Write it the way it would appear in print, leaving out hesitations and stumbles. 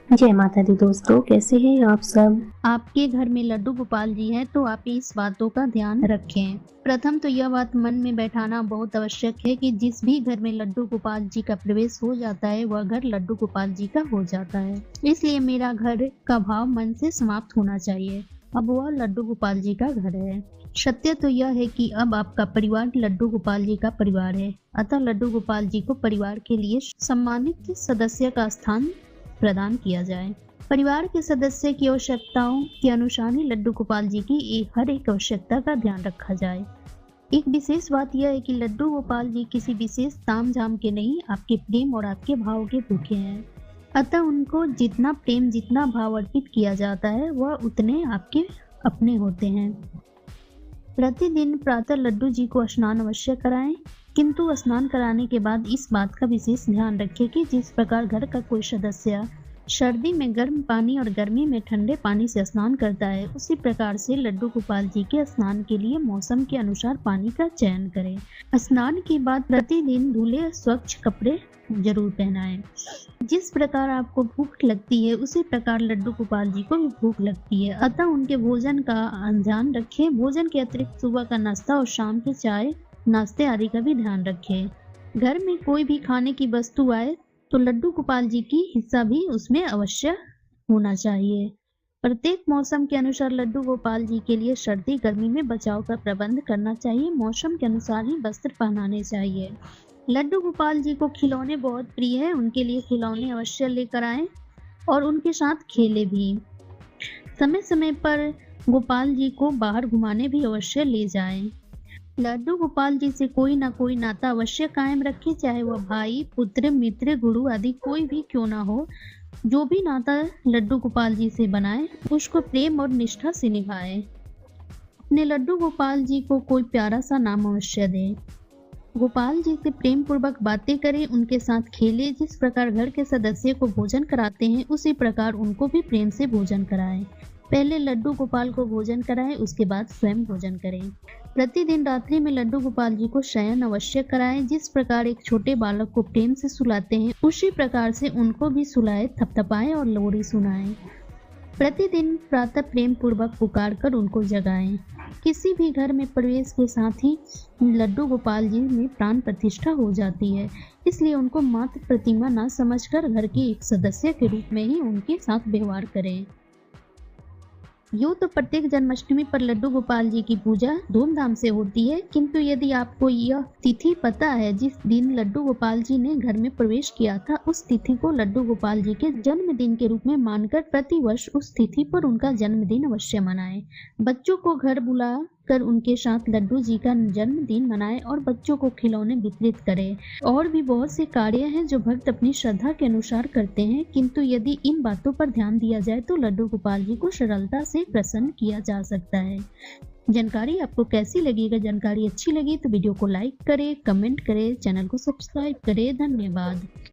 जय माता दी दोस्तों, कैसे हैं आप सब। आपके घर में लड्डू गोपाल जी हैं तो आप इस बातों का ध्यान रखें। प्रथम तो यह बात मन में बैठाना बहुत आवश्यक है कि जिस भी घर में लड्डू गोपाल जी का प्रवेश हो जाता है वह घर लड्डू गोपाल जी का हो जाता है। इसलिए मेरा घर का भाव मन से समाप्त होना चाहिए। अब वह लड्डू गोपाल जी का घर है। सत्य तो यह है कि अब आपका परिवार लड्डू गोपाल जी का परिवार है, अतः लड्डू गोपाल जी को परिवार के लिए सम्मानित सदस्य का स्थान प्रदान किया जाए। परिवार के सदस्य की आवश्यकताओं के अनुसार ही लड्डू गोपाल जी की हर एक आवश्यकता का ध्यान रखा जाए। एक विशेष बात यह है कि लड्डू गोपाल जी किसी विशेष ताम झाम के नहीं, आपके प्रेम और आपके भाव के भूखे हैं। अतः उनको जितना प्रेम, जितना भाव अर्पित किया जाता है वह उतने आपके अपने होते हैं। प्रतिदिन प्रातः लड्डू जी को स्नान अवश्य कराएं, किंतु स्नान कराने के बाद इस बात का विशेष ध्यान रखें कि जिस प्रकार घर का कोई सदस्य सर्दी में गर्म पानी और गर्मी में ठंडे पानी से स्नान करता है, उसी प्रकार से लड्डू गोपाल जी के स्नान के लिए मौसम के अनुसार पानी का चयन करें। स्नान के बाद प्रतिदिन धुले स्वच्छ कपड़े जरूर पहनाएं। जिस प्रकार आपको भूख लगती है उसी प्रकार लड्डू गोपाल जी को भी भूख लगती है, अतः उनके भोजन का ध्यान रखें। भोजन के अतिरिक्त सुबह का नाश्ता और शाम के चाय नाश्ते आदि का भी ध्यान रखें। घर में कोई भी खाने की वस्तु आए तो लड्डू गोपाल जी की हिस्सा भी उसमें अवश्य होना चाहिए। प्रत्येक मौसम के अनुसार लड्डू गोपाल जी के लिए सर्दी गर्मी में बचाव का प्रबंध करना चाहिए। मौसम के अनुसार ही वस्त्र पहनाने चाहिए। लड्डू गोपाल जी को खिलौने बहुत प्रिय है, उनके लिए खिलौने अवश्य लेकर आएं और उनके साथ खेले भी। समय समय पर गोपाल जी को बाहर घुमाने भी अवश्य ले जाएं। लड्डू गोपाल जी से कोई ना कोई नाता अवश्य कायम रखे, चाहे वह भाई, पुत्र, मित्र, गुरु आदि कोई भी क्यों ना हो। जो भी नाता लड्डू गोपाल जी से बनाए उसको प्रेम और निष्ठा से निभाए। अपने लड्डू गोपाल जी को कोई प्यारा सा नाम अवश्य दें। गोपाल जी से प्रेम पूर्वक बातें करें, उनके साथ खेलें। जिस प्रकार घर के सदस्य को भोजन कराते हैं उसी प्रकार उनको भी प्रेम से भोजन कराएं। पहले लड्डू गोपाल को भोजन कराएं, उसके बाद स्वयं भोजन करें। प्रतिदिन रात्रि में लड्डू गोपाल जी को शयन अवश्य कराएं। जिस प्रकार एक छोटे बालक को प्रेम से सुलाते हैं उसी प्रकार से उनको भी सुलाएं, थपथपाएं और लोरी सुनाएं। प्रतिदिन प्रातः प्रेम पूर्वक पुकार कर उनको जगाएं। किसी भी घर में प्रवेश के साथ ही लड्डू गोपाल जी में प्राण प्रतिष्ठा हो जाती है, इसलिए उनको मात्र प्रतिमा न समझकर घर के एक सदस्य के रूप में ही उनके साथ व्यवहार करें। यूँ तो प्रत्येक जन्माष्टमी पर लड्डू गोपाल जी की पूजा धूमधाम से होती है, किंतु यदि आपको यह तिथि पता है जिस दिन लड्डू गोपाल जी ने घर में प्रवेश किया था, उस तिथि को लड्डू गोपाल जी के जन्मदिन के रूप में मानकर प्रतिवर्ष उस तिथि पर उनका जन्मदिन अवश्य मनाएं। बच्चों को घर बुला कर उनके साथ लड्डू जी का जन्मदिन मनाएं और बच्चों को खिलौने वितरित करें। और भी बहुत से कार्य हैं जो भक्त अपनी श्रद्धा के अनुसार करते हैं, किंतु यदि इन बातों पर ध्यान दिया जाए तो लड्डू गोपाल जी को सरलता से प्रसन्न किया जा सकता है। जानकारी आपको कैसी लगी? अगर जानकारी अच्छी लगी तो वीडियो को लाइक करें, कमेंट करें, चैनल को सब्सक्राइब करें। धन्यवाद।